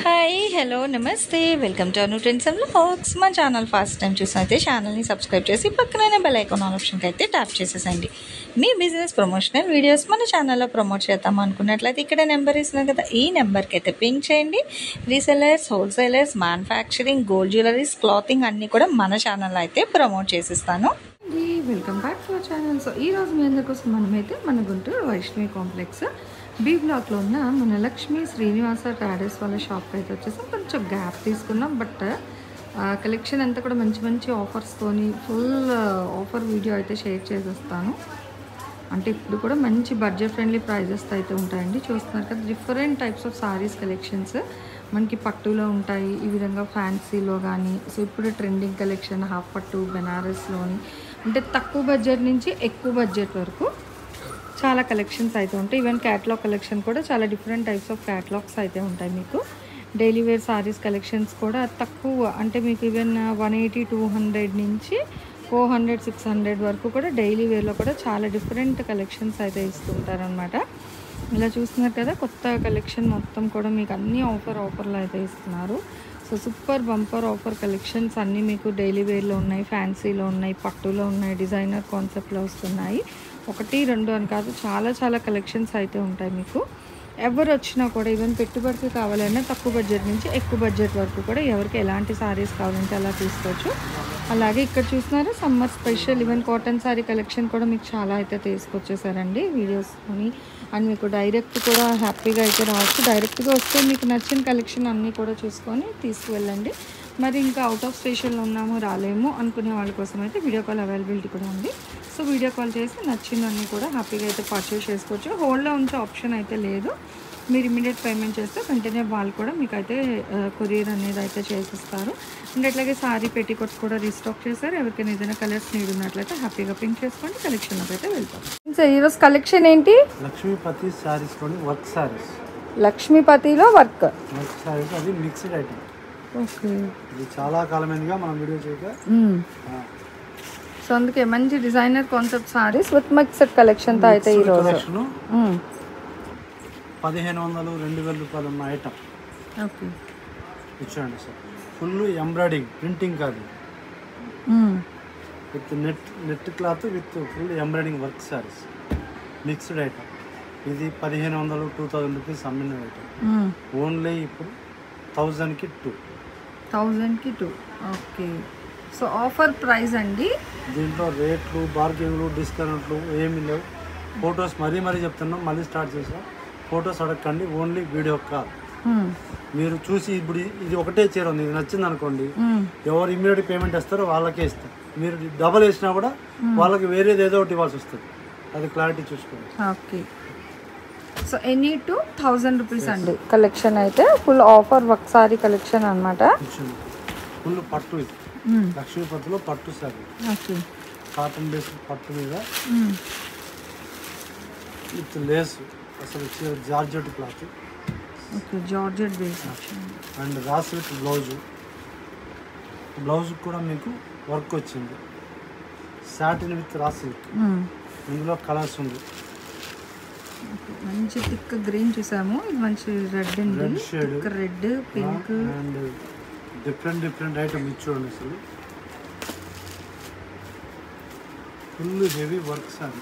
Hi hello నమస్తే welcome to Anu trends and vlogs. మా channel first time చూసినైతే ఛానల్ని subscribe చేసి పక్కనే బెల్ ఐకాన్ ఆప్షన్కి అయితే ట్యాప్ చేసేసండి. మీ బిజినెస్ ప్రమోషనల్ వీడియోస్ మన ఛానల్లో ప్రమోట్ చేద్దాం అనుకున్నట్లయితే ఇక్కడ నెంబర్ ఇస్తున్నాను కదా, ఈ నెంబర్కి అయితే పింక్ చేయండి. Resellers, wholesalers, manufacturing, gold jewelleries, clothing అన్నీ కూడా మన ఛానల్లో అయితే ప్రమోట్ చేసిస్తాను. Welcome back to our channel. So ఈరోజు మీ అందరి కోసం మనమైతే మన గుంటూరు వైష్ణవి కాంప్లెక్స్ బీ బ్లాక్లో ఉన్న మన లక్ష్మీ శ్రీనివాస ట్రాడర్స్ వాళ్ళ షాప్కి అయితే వచ్చేసి కొంచెం గ్యాప్ తీసుకున్నాం. బట్ కలెక్షన్ అంతా కూడా మంచి మంచి ఆఫర్స్తోని ఫుల్ ఆఫర్ వీడియో అయితే షేర్ చేసేస్తాను. అంటే ఇప్పుడు కూడా మంచి బడ్జెట్ ఫ్రెండ్లీ ప్రైజెస్ అయితే ఉంటాయండి. చూస్తున్నారు కదా, different types of saris collections మనకి పట్టులో ఉంటాయి, ఈ విధంగా ఫ్యాన్సీలో కానీ. సో ఇప్పుడు ట్రెండింగ్ కలెక్షన్ హాఫ్ పట్టు, బెనారస్లోని, అంటే తక్కువ బడ్జెట్ నుంచి ఎక్కువ బడ్జెట్ వరకు చాలా కలెక్షన్స్ అయితే ఉంటాయి. ఈవెన్ క్యాటలాగ్ కలెక్షన్ కూడా చాలా డిఫరెంట్ టైప్స్ ఆఫ్ క్యాటలాగ్స్ అయితే ఉంటాయి. మీకు డైలీ వేర్ సారీస్ కలెక్షన్స్ కూడా తక్కువ, అంటే మీకు ఈవెన్ 180, 200 నుంచి 400, 600 వరకు కూడా డైలీ వేర్లో కూడా చాలా డిఫరెంట్ కలెక్షన్స్ అయితే ఇస్తుంటారనమాట. ఇలా చూస్తున్నారు కదా, కొత్త కలెక్షన్ మొత్తం కూడా మీకు అన్ని ఆఫర్లో అయితే ఇస్తున్నారు. So super bumper offer collections అన్నీ మీకు డైలీ వేర్లో ఉన్నాయి, ఫ్యాన్సీలో ఉన్నాయి, పట్టులో ఉన్నాయి, డిజైనర్ కాన్సెప్ట్లో వస్తున్నాయి. 1, 2 అని కాదు, చాలా కలెక్షన్స్ అయితే ఉంటాయి. మీకు ఎవరు వచ్చినా కూడా ఈవెన్ పెట్టుబడికి కావాలన్నా తక్కువ బడ్జెట్ నుంచి ఎక్కువ బడ్జెట్ వరకు కూడా ఎవరికి ఎలాంటి సారీస్ కావాలంటే అలా తీసుకోవచ్చు. అలాగే ఇక్కడ చూస్తున్నారు summer special even cotton sorry collection కూడా మీకు చాలా అయితే తీసుకొచ్చేసారండి వీడియోస్ని. అండ్ మీకు డైరెక్ట్ కూడా హ్యాపీగా అయితే రావచ్చు. డైరెక్ట్గా వస్తే మీకు నచ్చిన కలెక్షన్ అన్నీ కూడా చూసుకొని తీసుకువెళ్ళండి. మరి ఇంకా అవుట్ ఆఫ్ స్టేషన్లో ఉన్నాము, రాలేము అనుకునే వాళ్ళ కోసం అయితే వీడియో కాల్ అవైలబిలిటీ కూడా ఉంది. సో వీడియో కాల్ చేసి నచ్చినవన్నీ కూడా హ్యాపీగా అయితే పర్చేస్ చేసుకోవచ్చు. హోల్డ్లో ఉంచే ఆప్షన్ అయితే లేదు. మీరు ఇమీడియట్ పేమెంట్ చేస్తే వెంటనే వాళ్ళు కూడా మీకు అయితే కొరియర్ అనేది అయితే చేసిస్తారు. అండ్ అట్లాగే సారీ పెట్టికోట్స్ కూడా రీస్టాక్ చేశారు. ఎవరికైనా ఏదైనా కలర్స్ నీడ్ ఉన్నట్లయితే హ్యాపీగా పింక్ చేసుకోండి, కలెక్షన్లోకి అయితే వెళ్తాం. సార్ ఈరోజు కలెక్షన్ ఏంటి? లక్ష్మీపతి సారీస్లోని వర్క్ సారీస్. లక్ష్మీపతిలో వర్క్ సారీస్, అది మిక్స్డ్ ఐటమ్. ఓకే, ఇది చాలా కాలమైనగా మనం వీడియో చేయగా. సో అందుకే మంచి designer concept saris with mixed కలెక్షన్తో అయితే ఈరోజు 1500, 2000 రూపాయలు ఉన్న ఐటమ్. ఓకే, ఇచ్చాండి సార్. ఫుల్ ఎంబ్రాయిడింగ్, ప్రింటింగ్ కాదు, with net cloth with full embroiding work saris, mixed item. ఇది 1500, 2000 రూపీస్ అమ్మిన ఐటమ్. ఓన్లీ ఇప్పుడు 1000కి 2. ఓకే, సో ఆఫర్ ప్రైస్ అండి. దీంట్లో రేట్లు, బార్గెన్లు, డిస్కౌంట్లు ఏమీ లేవు. ఫొటోస్ మరీ చెప్తున్నాం, మళ్ళీ స్టార్ట్ చేసాం. ఫొటోస్ అడగండి, ఓన్లీ వీడియో కాల్. మీరు చూసి ఇప్పుడు ఇది ఒకటే చీర ఉంది, ఇది నచ్చింది అనుకోండి, ఎవరు ఇమీడియట్ పేమెంట్ ఇస్తారో వాళ్ళకే ఇస్తాం. మీరు డబల్ వేసినా కూడా వాళ్ళకి వేరేది ఏదో ఒకటి ఇవ్వాల్సి వస్తుంది. అది క్లారిటీ చూసుకోండి. Okay, so any to 1000 rupees అండి కలెక్షన్ అయితే. Full offer work sari collection అనమాట. ఫుల్ పట్టు, ఇది లక్ష్మీపతిలో పట్టు సారీ. ఓకే, కాటన్ బేస్ పట్టు మీద విత్ లేస్, అసలు georgette cloth. Okay, georgette base and రాస్ విత్ బ్లౌజ్ కూడా మీకు వర్క్ వచ్చింది. సాటిన్ విత్ రాస్ విత్. ఇందులో కలర్స్ ఉంది. మంచి థిక్ గ్రీన్ చూసాము, ఇది మంచి రెడ్ అండి, red shade, red, pink and different item ఇచ్చుకోండి. అసలు ఫుల్ హెవీ వర్క్ సారీ.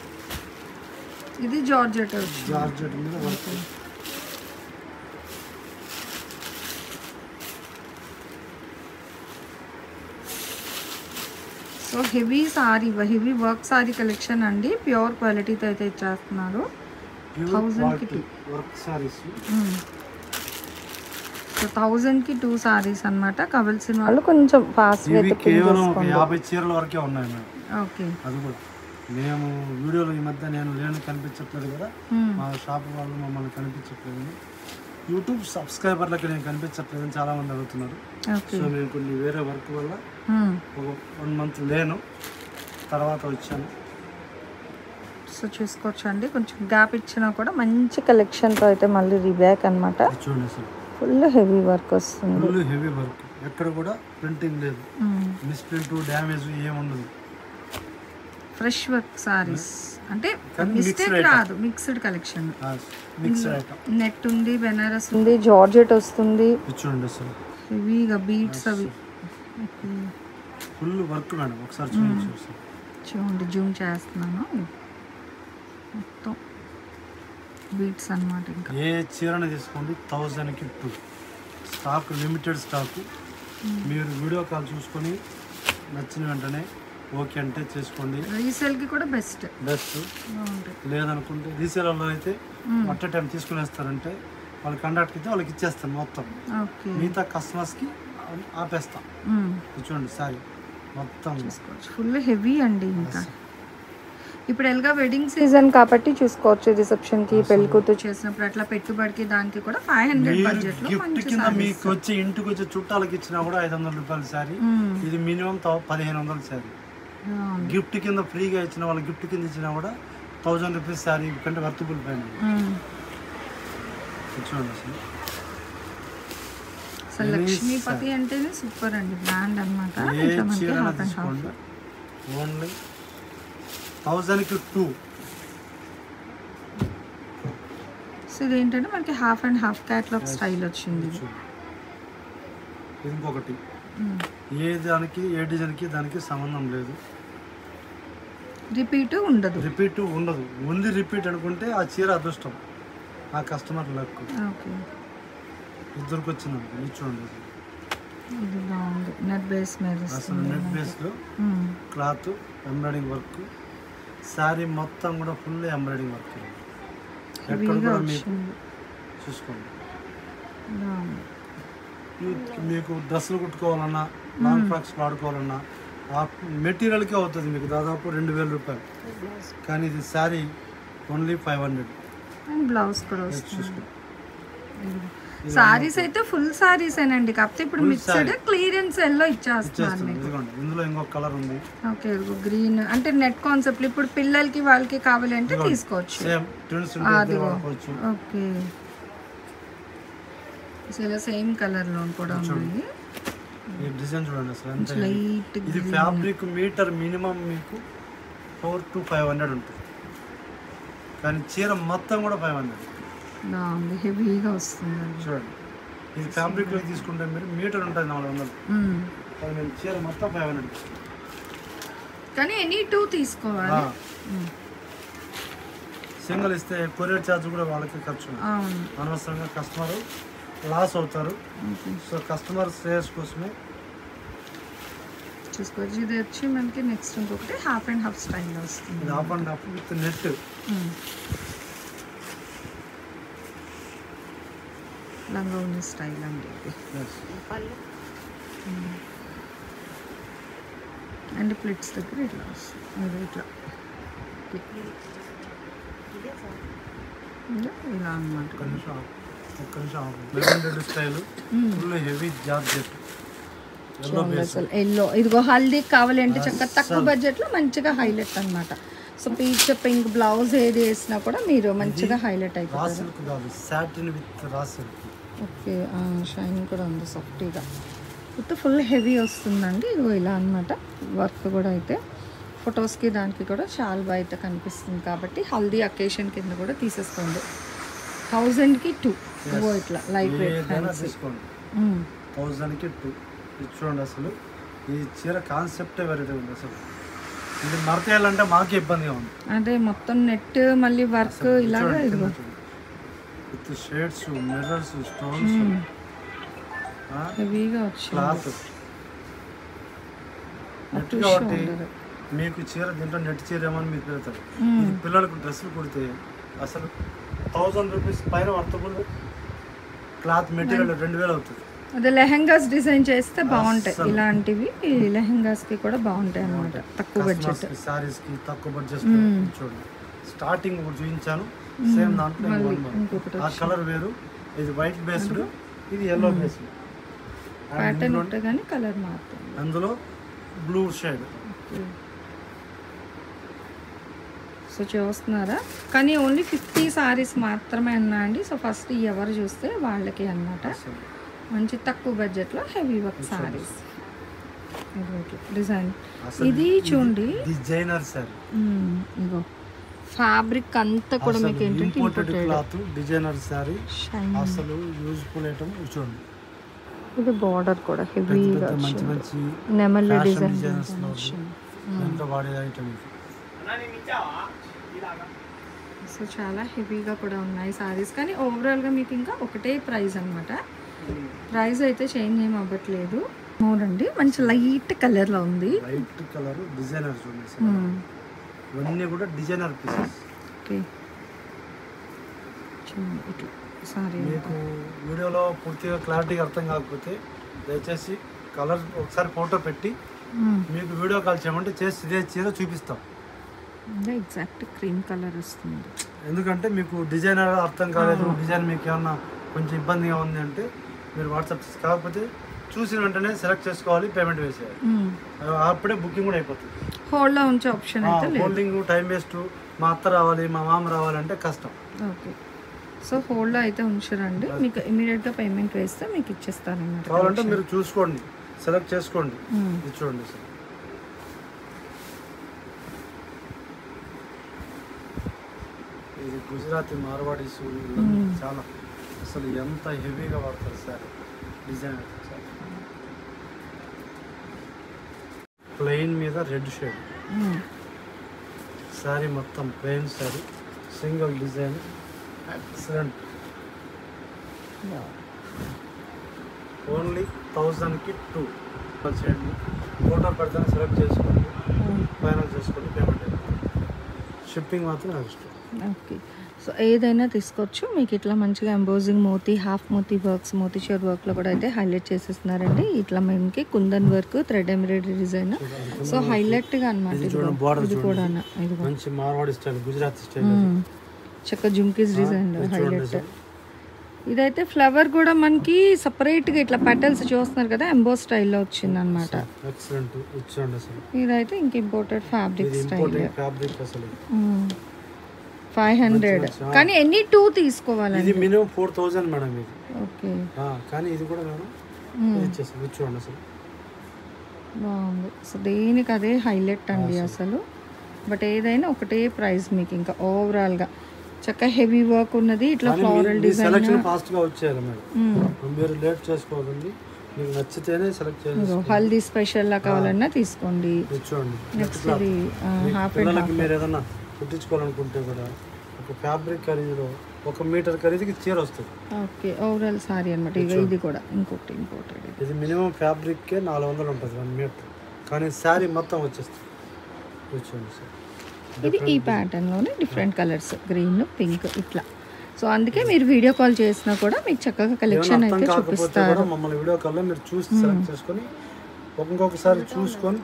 ఇది జార్జెట్ మీద work. So heavy sari, heavy work sari collection అండి. ప్యూర్ క్వాలిటీతో అయితే ఇచ్చేస్తున్నారు. 1000కి 2 వర్క్ సారీస్. సో 1000కి 2 సారీస్ అనమాట. కావాల్సిన వాళ్ళు కొంచెం ఫాస్ట్ కేవలం 50 చీరల వరకే ఉన్నాయి మేడం. ఓకే, అది కూడా మేము వీడియోలో ఈ మధ్య నేను కనిపించట్లేదు కదా, మా షాప్ వాళ్ళు మమ్మల్ని కనిపించట్లేదు, యూట్యూబ్ సబ్స్క్రైబర్లకి నేను కనిపించట్లేదని చాలా మంది అడుగుతున్నారు. సో నేను కొన్ని వేరే వర్క్ వల్ల 1 మంత్ లేను, తర్వాత వచ్చాను. సో చూసుకోవచ్చు అండి, కొంచెం గ్యాప్ ఇచ్చినా కూడా మంచి కలెక్షన్తో అయితే మళ్ళీ రీబ్యాక్ అనమాట. చూడండి, అసలు ఫుల్ హెవీ వర్క్ వస్తుంది. ఫుల్ హెవీ వర్క్, ఎక్కడ కూడా ప్రింటింగ్ లేదు, మిస్ ప్రింట్, డ్యామేజ్ ఏముండదు. ఫ్రెష్ వర్క్ సారీస్ అంటే కానీ మిస్టేక్ mixed రాదు, mixed collection. Mixed item. Net ఉంది, బెనారస్ ఉంది, జార్జెట్ వస్తుంది, ఇది చూడండి అసలు హెవీగా బీట్స్ అవి. ఫుల్ వర్క్ మేడం, ఒకసారి చూడండి. చూడండి జూమ్ చేస్తున్నాను, మొత్తం బీట్స్ అన్నమాట. ఇంకా ఏ చీరని తీసుకోండి 1000కి 2 స్టాక్, లిమిటెడ్ స్టాక్. మీరు వీడియో కాల్ చూసుకొని నచ్చిన వెంటనే ఓకే అంటే చేసుకోండి. రీసేల్కి కూడా బెస్ట్. లేదనుకుంటే రీసేల్లో అయితే అట్ టైం తీసుకునేస్తారంటే వాళ్ళకి కండక్ట్కి అయితే వాళ్ళకి ఇచ్చేస్తాను మొత్తం, మిగతా కస్టమర్స్కి ఆపేస్తాం. చూడండి సారీ మొత్తం ఫుల్ హెవీ అండి. ఇంకా ఇప్పుడు ఎలాగా వెడ్డింగ్ సీజన్ కాబట్టి చూసుకోవచ్చు, రిసెప్షన్కి పెళ్లి కూతురు చేసినప్పుడు అట్లా పెట్టుబడికి దానికి కూడా 500 బడ్జెట్లో గిఫ్ట్ కింద మీకు వచ్చి ఇంటికి వచ్చే చుట్టాలకి ఇచ్చినా కూడా 500 రూపాయల శారీ. ఇది మినిమం 1500 శారీ. గిఫ్ట్ కింద ఫ్రీగా ఇచ్చిన వాళ్ళ గిఫ్ట్ కింద ఇచ్చినా కూడా 1000 రూపీస్ శారీ కంటే వర్తబుల్ పైన. చూడండి అసలు లక్ష్మీపతి అంటేనే సూపర్ అండి, బ్రాండ్ అనమాట. తీసుకోండి ఓన్లీ 1000కి 2. సో ఇదేంటంటే మనకి half and half catalogue style వచ్చింది. ఇంకొకటి ఏ దానికి ఏ డిజైన్కి దానికి సంబంధం లేదు, రిపీట్ ఉండదు. రిపీట్ ఉండదు. ఉంది రిపీట్ అనుకుంటే ఆ చీర అదృష్టం, ఆ కస్టమర్ లక్. ఇద్దరికి వచ్చింది. ఇది చూడండి ఇది బాగుంది, నెట్ బేస్ మీద అసలు నెట్ బేస్లో క్లాత్, ఎంబ్రాయిడింగ్ వర్క్, శారీ మొత్తం కూడా ఫుల్ ఎంబ్రాయిడింగ్ వర్క్. ఎక్కడ కూడా మీకు చూసుకోండి. మీకు డ్రెస్సులు కుట్టుకోవాలన్నా, లాంగ్ ఫ్రాక్స్ వాడుకోవాలన్నా ఆ మెటీరియల్కే అవుతుంది మీకు దాదాపు 2000 రూపాయలు. కానీ ఇది శారీ ఓన్లీ 500. బ్లౌజ్ కూడా వస్తుంది. సారీస్ అయితే ఫుల్ సారీస్ ఏనండి, కాకపోతే ఇప్పుడు మిక్స్డ్ క్లియరెన్స్ ఎల్లో ఇచ్చేస్తున్నారు. ఇందులో ఇంకొక కలర్ ఉంది. ఓకే, గ్రీన్ అంటే నెట్ కాన్సెప్ట్. ఇప్పుడు పిల్లలకి వాళ్ళకి కావాలి అంటే తీసుకోవచ్చు. ఓకే, సేమ్ కలర్ లో కూడా ఉంది. ఈ డిజైన్ చూడండి అసలు ఎంత లైట్. ఇది ఫ్యాబ్రిక్ మీటర్ మినిమం మీకు 400 to 500 ఉంటుంది, కానీ చీర మొత్తం కూడా 500. బాగుంది, హెవీగా వస్తుంది. చూడండి ఇది ఫ్యాబ్రిక్ లో తీసుకుంటే మీరు మీటర్ ఉంటుంది 400, కానీ మేము చీర మొత్తం 500. కానీ ఎనీ 2 తీసుకోవాలి. సింగిల్ ఇస్తే కొరియర్ ఛార్జ్ కూడా వాళ్ళకి ఖర్చు. అనవసరంగా కస్టమర్ లాస్ అవుతారు. సో కస్టమర్ శ్రేయస్ కోసమే చూసుకోవచ్చు. ఇది వచ్చి మనకి నెక్స్ట్ ఇంకొకటి హాఫ్ అండ్ హాఫ్ స్టైల్ వస్తుంది. ఇది half and half with net. లంగోని స్టైల్ అండి ఇది. అండ్ ప్లిట్స్ దగ్గర ఇట్లా వస్తుంది, ఇట్లా ఇలా అన్నమాట. Style full heavy georgette yellow. ఇదిగో హల్దీకి కావాలి అంటే చక్కగా తక్కువ బడ్జెట్లో మంచిగా హైలైట్ అన్నమాట. సో పీచ్ పింక్ బ్లౌజ్ ఏది వేసినా కూడా మీరు మంచిగా హైలైట్ అయిపోతారు. ఓకే, షైనింగ్ కూడా ఉంది సాఫ్టీగా. విత్ ఫుల్ హెవీ వస్తుందండి. ఇదిగో ఇలా అన్నమాట వర్క్ కూడా. అయితే ఫొటోస్కి దానికి కూడా చాలా బయట కనిపిస్తుంది కాబట్టి హల్దీ అకేషన్ కింద కూడా తీసేసుకోండి. 1000కి 2. ఇదిగో ఇట్లా లైట్ వెయిట్ తీసుకోండి. 1000కి 2. చూడండి అసలు ఈ చీర కాన్సెప్టే వెరైటీ ఉంది. అసలు ఇది మరకేయాలంటే మాకే ఇబ్బందిగా ఉంది. అదే మొత్తం నెట్ మళ్ళీ వర్క్ ఇలాగా ఇదిగో విత్ షేడ్స్, మిర్రర్స్, స్టోన్స్, హెవీగా వచ్చి క్లాత్ నెట్ కాబట్టి మీకు చీర దీంట్లో నెట్ చీర ఏమని మీకు పెడతారు. పిల్లలకు డ్రెస్సులు కుడితే అసలు 1000 రూపీస్ పైన వర్తబుల్ క్లాత్ మెటీరియల్ 2000 అవుతుంది. అదే లెహెంగాస్ డిజైన్ చేస్తే బాగుంటాయి. ఇలాంటివి లెహెంగాస్కి కూడా బాగుంటాయి అన్నమాట, తక్కువ బడ్జెట్ సారీస్కి తక్కువ బడ్జెట్. చూడండి స్టార్టింగ్ చూపించాను, సేమ్ దాంట్లో ఆ కలర్ వేరు. ఇది వైట్ బేస్డ్, ఇది ఎల్లో బేస్డ్. ప్యాటర్న్ ఉంటే కానీ కలర్ మారుతుంది. అందులో బ్లూ షేడ్. సో చూస్తున్నారా, కానీ ఓన్లీ 50 సారీస్ మాత్రమే ఉన్నాయండి. సో ఫస్ట్ ఎవరు చూస్తే వాళ్ళకి అన్నమాట మంచి తక్కువ బడ్జెట్లో హెవీ వర్క్ సారీస్. డిజైన్ ఇది చూడండి డిజైనర్ సారీ. ఇగో ఫ్యాబ్రిక్ అంతా కూడా మీకు ఏంటంటే ఇంపోర్టెడ్ క్లాత్ డిజైనర్ సారీ, అసలు యూజ్ఫుల్ ఐటమ్. చూడండి ఇది బార్డర్ కూడా హెవీగా మంచి మంచి నెమలి డిజైన్ దాంట్లో వాడే ఐటమ్ ఇది. సో చాలా హెవీగా కూడా ఉన్నాయి సారీస్, కానీ ఓవరాల్గా మీకు ఇంకా ఒకటే ప్రైస్ అనమాట. ప్రైస్ అయితే చేంజ్ ఏం అవ్వట్లేదు. అవునండి, మంచి లైట్ కలర్లో ఉంది. లైట్ కలర్ డిజైనర్ చూడండి సార్, ఇవన్నీ కూడా డిజైనర్ పీసెస్. ఓకే, ఇట్లా సారీ మీకు వీడియోలో పూర్తిగా క్లారిటీగా అర్థం కాకపోతే దయచేసి కలర్ ఒకసారి ఫోటో పెట్టి మీకు వీడియో కాల్ చేయమంటే చేసి ఇదే చీర చూపిస్తాం. ఎగ్జాక్ట్ క్రీమ్ కలర్ వస్తుంది. ఎందుకంటే మీకు డిజైనర్ అర్థం కాలేదు, డిజైన్ మీకు ఏమన్నా కొంచెం ఇబ్బందిగా ఉంది అంటే మీరు వాట్సాప్ చేసి, కాకపోతే చూసిన వెంటనే సెలెక్ట్ చేసుకోవాలి, పేమెంట్ వేసేయాలి. అప్పుడే బుకింగ్ కూడా అయిపోతుంది. హోల్డ్లో ఉంచే ఆప్షన్ అయితే లేదు. హోల్డింగ్ టైం వేస్ట్, మా అత్త రావాలి మా మామ రావాలంటే కష్టం. ఓకే, సో హోల్డ్లో అయితే ఉంచరండి, మీకు ఇమీడియట్గా పేమెంట్ వేస్తే మీకు ఇచ్చేస్తారన్నమాట. కావాలంటే మీరు చూసుకోండి, సెలెక్ట్ చేసుకోండి. ఇది చూడండి సార్, ఇది గుజరాతీ మార్వాడీస్ చాలా అసలు ఎంత హెవీగా వాడతారు సార్ డిజైన్. ప్లెయిన్ మీద రెడ్ షేడ్ సారీ, మొత్తం plain sari, single design, excellent. Only 1000కి 2 చేయండి. ఫోటో పెడతాను, సెలెక్ట్ చేసుకోండి, ఫైనల్ చేసుకోండి, పేమెంట్ అయిపోతుంది. షిప్పింగ్ మాత్రం ఎక్స్ట్రా. ఓకే, సో ఏదైనా తీసుకోవచ్చు. మీకు ఇట్లా మంచిగా ఎంబోజింగ్ మోతీ, హాఫ్ మోతీ వర్క్స్, మోతీచూర్ వర్క్లో కూడా అయితే హైలైట్ చేసేస్తున్నారండి. ఇట్లా మనకి kundan work, thread embroidery design, so హైలైట్గా అనమాట. ఇది కూడా మంచి మార్వాడి స్టైల్, గుజరాతీ స్టైల్, చక్క జుమ్కీస్ డిజైన్ హైలైట్. ఇదైతే ఫ్లవర్ కూడా మనకి సపరేట్గా ఇట్లా పెటల్స్ చూస్తున్నారు కదా, ఎంబో స్టైల్లో వచ్చింది అనమాట. ఇదైతే ఇంక ఇంపోర్టెడ్ ఫ్యాబ్రిక్ స్టైల్. 500, కానీ ఎన్ని 2 తీసుకోవాలండి. ఇది మినిమం 4000 మేడం ఇది. ఓకే, కానీ ఇది కూడా మేడం ఇచ్చేసాం, చూడండి అసలు బాగుంది. సో దేనికి అదే హైలైట్ అండి అసలు. బట్ ఏదైనా ఒకటే ప్రైస్ మీకు ఇంకా ఓవరాల్గా చక్కగా హెవీ వర్క్ ఉన్నది. ఇట్లా ఫ్లోరల్ డిజైన్ ఫాస్ట్ గా వచ్చేయాలి మేడం, మీరు లేట్ చేసుకోకండి. మీకు నచ్చితేనే సెలెక్ట్ చేయండి. హల్దీ స్పెషల్ లా కావాలన్నా తీసుకోండి. చూడండి, నెక్స్ట్ ఇది హాఫ్ అండ్ హాఫ్. మీరు ఏదన్నా కుట్టించుకోవాలనుకుంటే కూడా ఒక ఫ్యాబ్రిక్ ఖరీదులో 1 మీటర్ ఖరీదుకి చీర వస్తుంది. ఓకే, ఓవరాల్ సారీ అనమాట. ఇక ఇది కూడా ఇంకోటి ఇంపోర్టెడ్. ఇది మినిమం ఫ్యాబ్రిక్కే 400 ఉంటుంది 1 మీటర్, కానీ శారీ మొత్తం వచ్చేస్తుంది. చూడండి సార్, ఇది ఈ ప్యాటర్న్లోనే డిఫరెంట్ కలర్స్, గ్రీన్, పింక్ ఇట్లా. సో అందుకే మీరు వీడియో కాల్ చేసినా కూడా మీకు చక్కగా కలెక్షన్ అయితే చూపిస్తారు. మమ్మల్ని వీడియో కాల్లో మీరు చూసి సెలెక్ట్ చేసుకొని ఇంకొకసారి చూసుకొని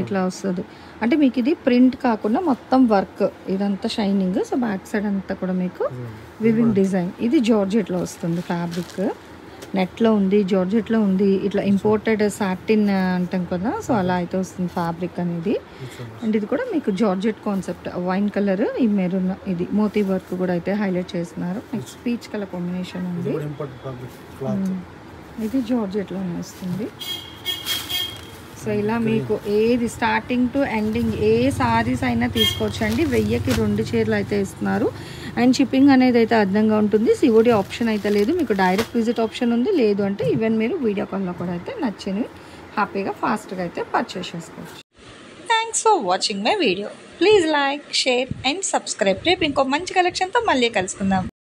ఇట్లా వస్తుంది. అంటే మీకు ఇది ప్రింట్ కాకుండా మొత్తం వర్క్, ఇదంతా షైనింగ్. సో బ్యాక్ సైడ్ అంతా కూడా మీకు వివింగ్ డిజైన్. ఇది జార్జెట్లో వస్తుంది ఫ్యాబ్రిక్, నెట్లో ఉంది, జార్జెట్లో ఉంది. ఇట్లా ఇంపోర్టెడ్ సాటిన్ అంటాం కదా, సో అలా అయితే వస్తుంది ఫ్యాబ్రిక్ అనేది. అండ్ ఇది కూడా మీకు జార్జెట్ కాన్సెప్ట్, వైన్ కలర్, ఈ మెరూన్, ఇది మోతీ వర్క్ కూడా అయితే హైలైట్ చేస్తున్నారు. నెక్స్ట్ పీచ్ కలర్ కాంబినేషన్ ఉంది. ఇది జార్జెట్లోనే వస్తుంది. సో ఇలా మీకు ఏది స్టార్టింగ్ టు ఎండింగ్ ఏ సారీస్ అయినా తీసుకోవచ్చు అండి. 1000కి 2 చీరలు అయితే ఇస్తున్నారు. అండ్ షిప్పింగ్ అనేది అయితే అర్థంగా ఉంటుంది. సిఓడి ఆప్షన్ అయితే లేదు, మీకు డైరెక్ట్ విజిట్ ఆప్షన్ ఉంది. లేదు అంటే ఈవెన్ మీరు వీడియో కాల్లో కూడా అయితే నచ్చినవి హ్యాపీగా ఫాస్ట్గా అయితే పర్చేస్ చేసుకోవచ్చు. Thanks for watching my video. Please like, share and subscribe. రేపు ఇంకో మంచి కలెక్షన్తో మళ్ళీ కలుసుకుందాం.